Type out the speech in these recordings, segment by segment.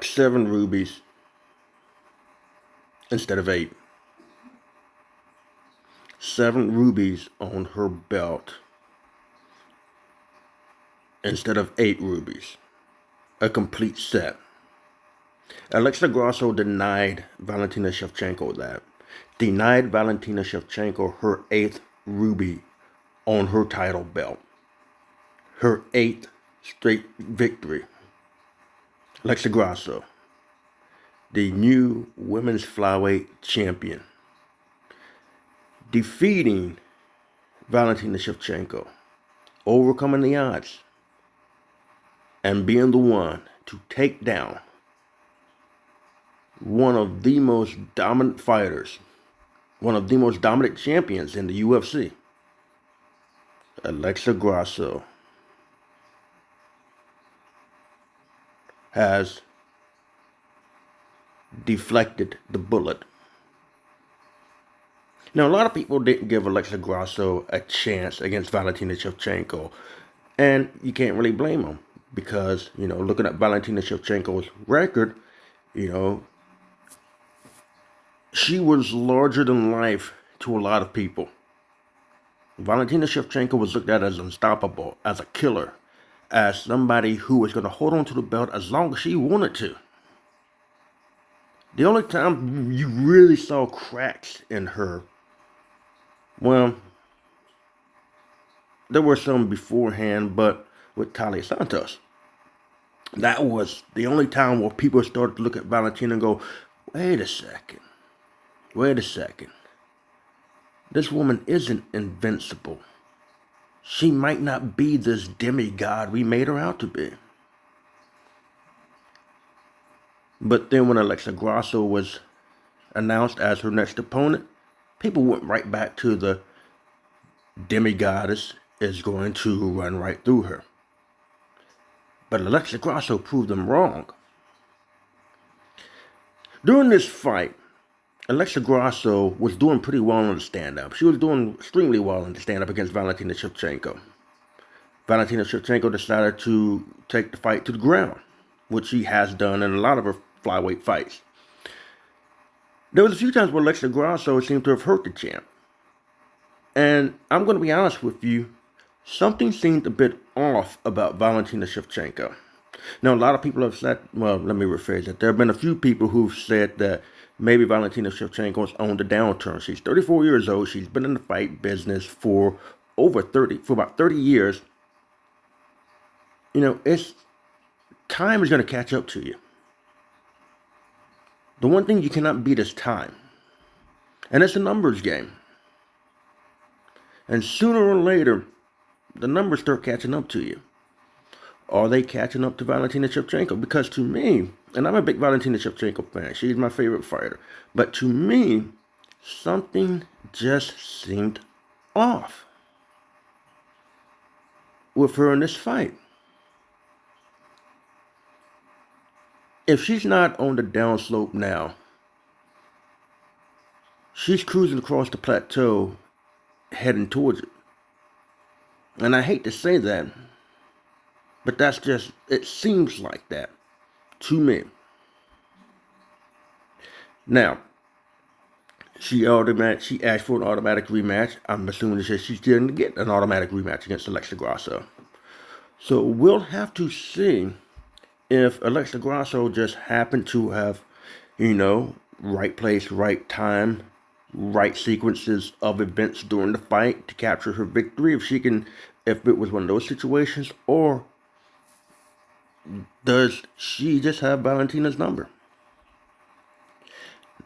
7 rubies instead of 8. 7 rubies on her belt instead of 8 rubies. A complete set. Alexa Grasso denied Valentina Shevchenko that. Denied Valentina Shevchenko her 8th ruby on her title belt. Her 8th straight victory. Alexa Grasso, the new women's flyweight champion, defeating Valentina Shevchenko, overcoming the odds, and being the one to take down one of the most dominant fighters, one of the most dominant champions in the UFC, Alexa Grasso, has deflected the bullet. Now, a lot of people didn't give Alexa Grasso a chance against Valentina Shevchenko, and you can't really blame them because, looking at Valentina Shevchenko's record, she was larger than life to a lot of people. Valentina Shevchenko was looked at as unstoppable, as a killer, as somebody who was going to hold on to the belt as long as she wanted to. The only time you really saw cracks in her, well, there were some beforehand, but with Talia Santos. That was the only time where people started to look at Valentina and go, wait a second. This woman isn't invincible. She might not be this demigod we made her out to be. But then when Alexa Grasso was announced as her next opponent, people went right back to the demigoddess is going to run right through her. But Alexa Grasso proved them wrong. During this fight, Alexa Grasso was doing pretty well on the stand-up. She was doing extremely well in the stand-up against Valentina Shevchenko. Valentina Shevchenko decided to take the fight to the ground, which she has done in a lot of her flyweight fights. There was a few times where Alexa Grasso seemed to have hurt the champ. And I'm going to be honest with you, something seemed a bit off about Valentina Shevchenko. Now, a lot of people have said, well, let me rephrase that. There have been a few people who've said that maybe Valentina Shevchenko is on the downturn. She's 34 years old. She's been in the fight business for about 30 years. Time is going to catch up to you. The one thing you cannot beat is time. And it's a numbers game. And sooner or later, the numbers start catching up to you. Are they catching up to Valentina Shevchenko? Because to me, and I'm a big Valentina Shevchenko fan, she's my favorite fighter. But to me, something just seemed off with her in this fight. If she's not on the downslope now, she's cruising across the plateau, heading towards it. And I hate to say that, but it seems like that to me. Now, she asked for an automatic rematch. I'm assuming that she's going to get an automatic rematch against Alexa Grasso. So we'll have to see if Alexa Grasso just happened to have, right place, right time, right sequences of events during the fight to capture her victory, if it was one of those situations, or does she just have Valentina's number?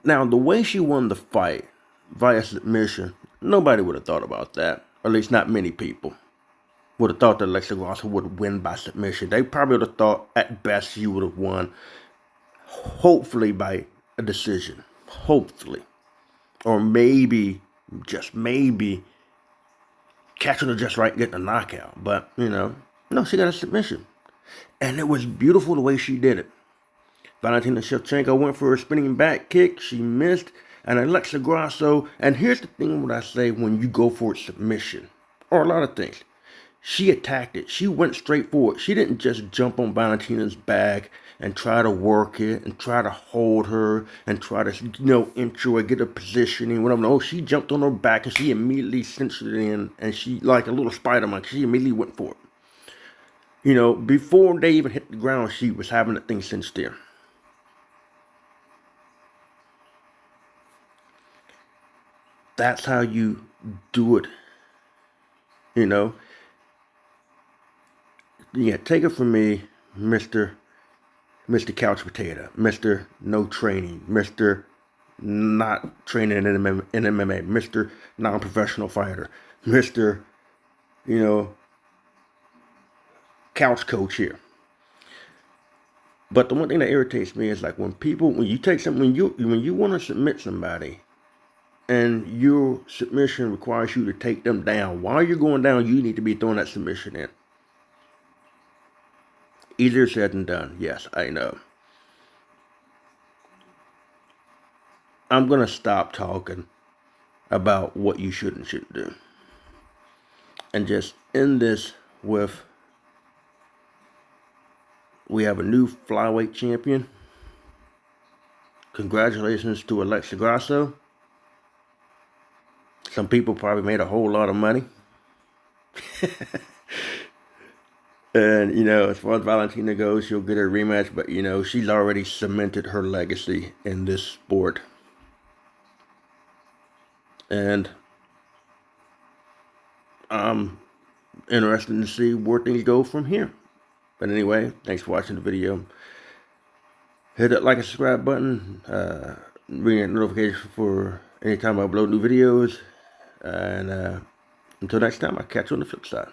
Now, the way she won the fight via submission, nobody would have thought about that. Or at least not many people would have thought that Alexa Grasso would win by submission. They probably would have thought at best she would have won, hopefully by a decision. Hopefully. Or maybe, just maybe, catching her just right, getting a knockout. But, no, she got a submission. And it was beautiful the way she did it. Valentina Shevchenko went for a spinning back kick. She missed. And Alexa Grasso, and here's the thing what I say when you go for a submission, or a lot of things. she attacked it. She went straight for it. She didn't just jump on Valentina's back and try to work it and try to hold her and try to, inch her, get her positioning, whatever. No, she jumped on her back and she immediately cinched it in, and she, like a little Spider-Man, she immediately went for it. Before they even hit the ground, she was having that thing cinched in. That's how you do it, you know. Yeah, take it from me, Mr. Couch Potato, Mr. No Training, Mr. Not Training in MMA, Mr. Non-Professional Fighter, Mr. Couch Coach here. But the one thing that irritates me is like when you take something, when you want to submit somebody, and your submission requires you to take them down. While you're going down, you need to be throwing that submission in. Easier said than done. Yes, I know. I'm going to stop talking about what you should and shouldn't do. And just end this with, we have a new flyweight champion. Congratulations to Alexa Grasso. Some people probably made a whole lot of money. And, as far as Valentina goes, she'll get a rematch. But, she's already cemented her legacy in this sport. And I'm interested to see where things go from here. But anyway, thanks for watching the video. Hit that like and subscribe button. Ring that notification for anytime I upload new videos. And until next time, I'll catch you on the flip side.